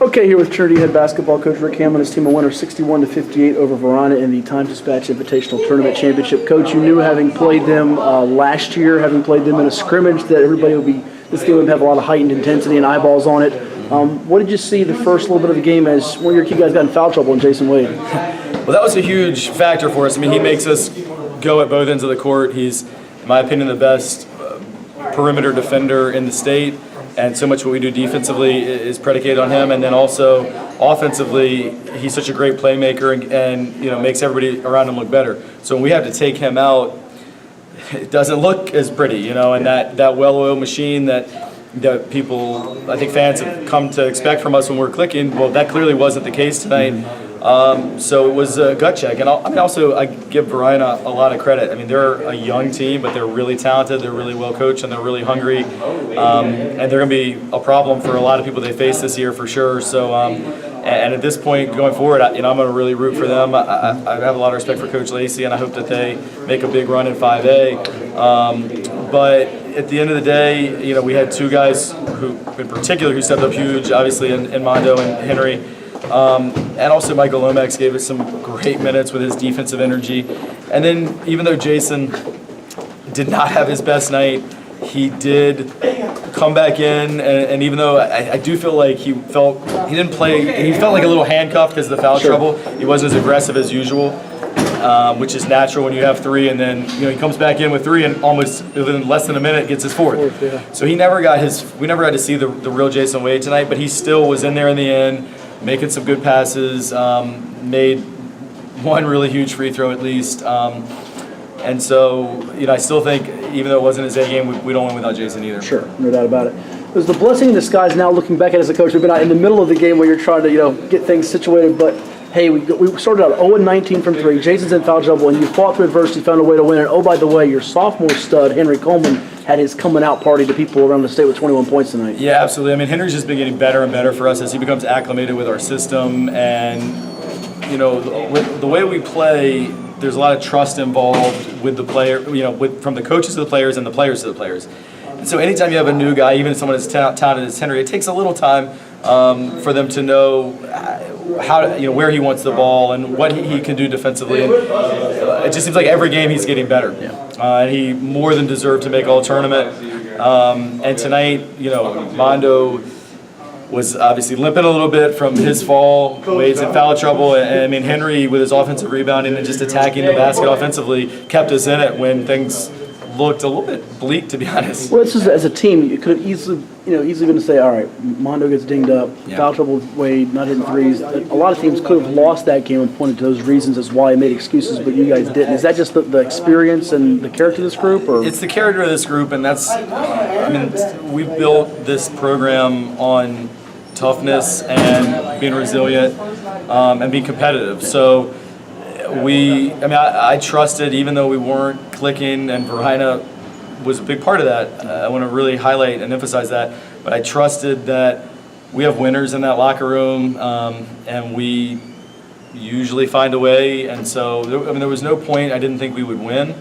Okay, here with Trinity head basketball coach Rick Hamlin. His team a winner 61-58 over Varina in the Time Dispatch Invitational Tournament Championship. Coach, you knew having played them last year, having played them in a scrimmage, that this game would have a lot of heightened intensity and eyeballs on it. What did you see the first little bit of the game as one of your key guys got in foul trouble, and Jason Wade? Well, that was a huge factor for us. I mean, he makes us go at both ends of the court. He's, in my opinion, the best perimeter defender in the state. And so much of what we do defensively is predicated on him, and then also offensively, he's such a great playmaker and makes everybody around him look better. So when we have to take him out, it doesn't look as pretty, and that well-oiled machine that people, I think fans have come to expect from us when we're clicking. Well, that clearly wasn't the case tonight. So it was a gut check. And I give Varina a lot of credit. I mean, they're a young team, but they're really talented, they're really well coached, and they're really hungry. And they're going to be a problem for a lot of people they face this year for sure. So, and at this point going forward, I'm going to really root for them. I have a lot of respect for Coach Lacey, and I hope that they make a big run in 5A. But at the end of the day, we had two guys who, in particular, who stepped up huge, obviously, in Mondo and Henry. And also Michael Lomax gave us some great minutes with his defensive energy. And then even though Jason did not have his best night, he did come back in, and even though I do feel like he felt like a little handcuffed because of the foul trouble, he wasn't as aggressive as usual, which is natural when you have three, and then he comes back in with three and almost within less than a minute gets his fourth. So we never got to see the real Jason Wade tonight, but he still was in there in the end, making some good passes, made one really huge free throw at least. And so, I still think, even though it wasn't his A game, we don't win without Jason either. Sure, no doubt about it. It was the blessing in disguise now looking back at it as a coach. We've been out in the middle of the game where you're trying to, get things situated, but hey, we started out 0-19 from three. Jason's in foul trouble, and you fought through adversity, found a way to win. And oh, by the way, your sophomore stud, Henry Coleman, had his coming out party to people around the state with 21 points tonight. Yeah, absolutely. I mean, Henry's just been getting better and better for us as he becomes acclimated with our system. And, with the way we play, there's a lot of trust involved with the player, from the coaches to the players and the players to the players. And so anytime you have a new guy, even someone as talented as Henry, it takes a little time for them to know how where he wants the ball and what he can do defensively. And it just seems like every game he's getting better. And he more than deserved to make all tournament. And tonight, Mondo was obviously limping a little bit from his fall. Wade's in foul trouble, and I mean Henry with his offensive rebounding and just attacking the basket offensively kept us in it when things looked a little bit bleak, to be honest. Well, it's just as a team, you could have easily been to say, all right, Mondo gets dinged up, foul trouble with Wade, not hitting threes. A lot of teams could have lost that game and pointed to those reasons as why they made excuses, but you guys didn't. Is that just the experience and the character of this group? Or? It's the character of this group, and we've built this program on toughness and being resilient and being competitive. So I trusted, even though we weren't clicking, and Varina was a big part of that. I want to really highlight and emphasize that. But I trusted that we have winners in that locker room, and we usually find a way. And so, there was no point I didn't think we would win.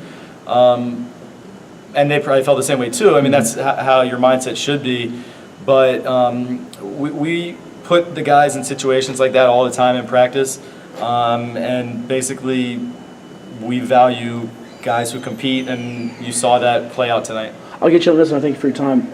And they probably felt the same way too. I mean, that's how your mindset should be. But we put the guys in situations like that all the time in practice. And basically, we value guys who compete, and you saw that play out tonight. I'll get you on this, and I thank you for your time.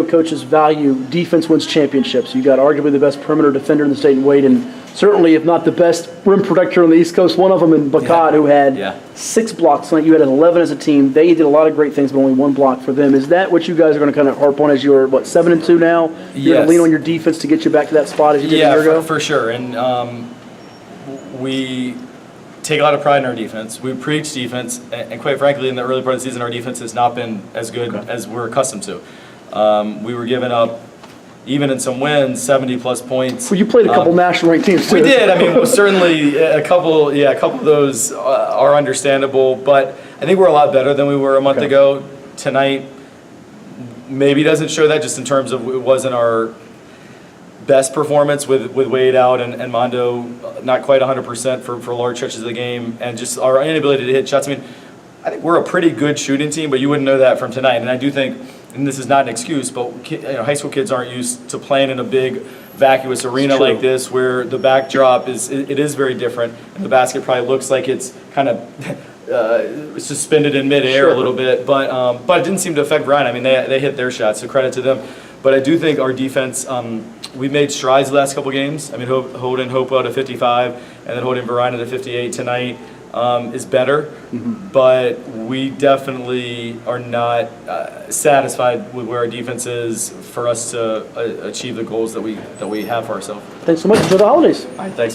Coaches value defense wins championships. You got arguably the best perimeter defender in the state in Wade, and certainly, if not the best rim protector on the East Coast, one of them in Bakat, who had 6 blocks tonight. You had 11 as a team. They did a lot of great things, but only 1 block for them. Is that what you guys are going to kind of harp on as you're, 7-2 now? You're going to lean on your defense to get you back to that spot as you did a year ago? Yeah, for sure. And we take a lot of pride in our defense. We preach defense, and quite frankly, in the early part of the season, our defense has not been as good as we're accustomed to. We were giving up, even in some wins, 70-plus points. Well, you played a couple national-ranked teams, too. We did. I mean, certainly a couple of those are understandable, but I think we're a lot better than we were a month ago. Tonight maybe doesn't show that, just in terms of it wasn't our best performance with Wade out and Mondo not quite 100% for large stretches of the game, and just our inability to hit shots. I mean, I think we're a pretty good shooting team, but you wouldn't know that from tonight. And I do think, and this is not an excuse, but high school kids aren't used to playing in a big vacuous arena True. like this, where the backdrop is very different, and the basket probably looks like it's kind of suspended in midair a little bit, but it didn't seem to affect Varina. I mean, they hit their shots, so credit to them. But I do think our defense, we made strides the last couple games. I mean, holding Hopa to 55 and then holding Varina to 58 tonight is better. But we definitely are not satisfied with where our defense is for us to achieve the goals that we have for ourselves. Thanks so much. Enjoy the holidays. All right, thanks.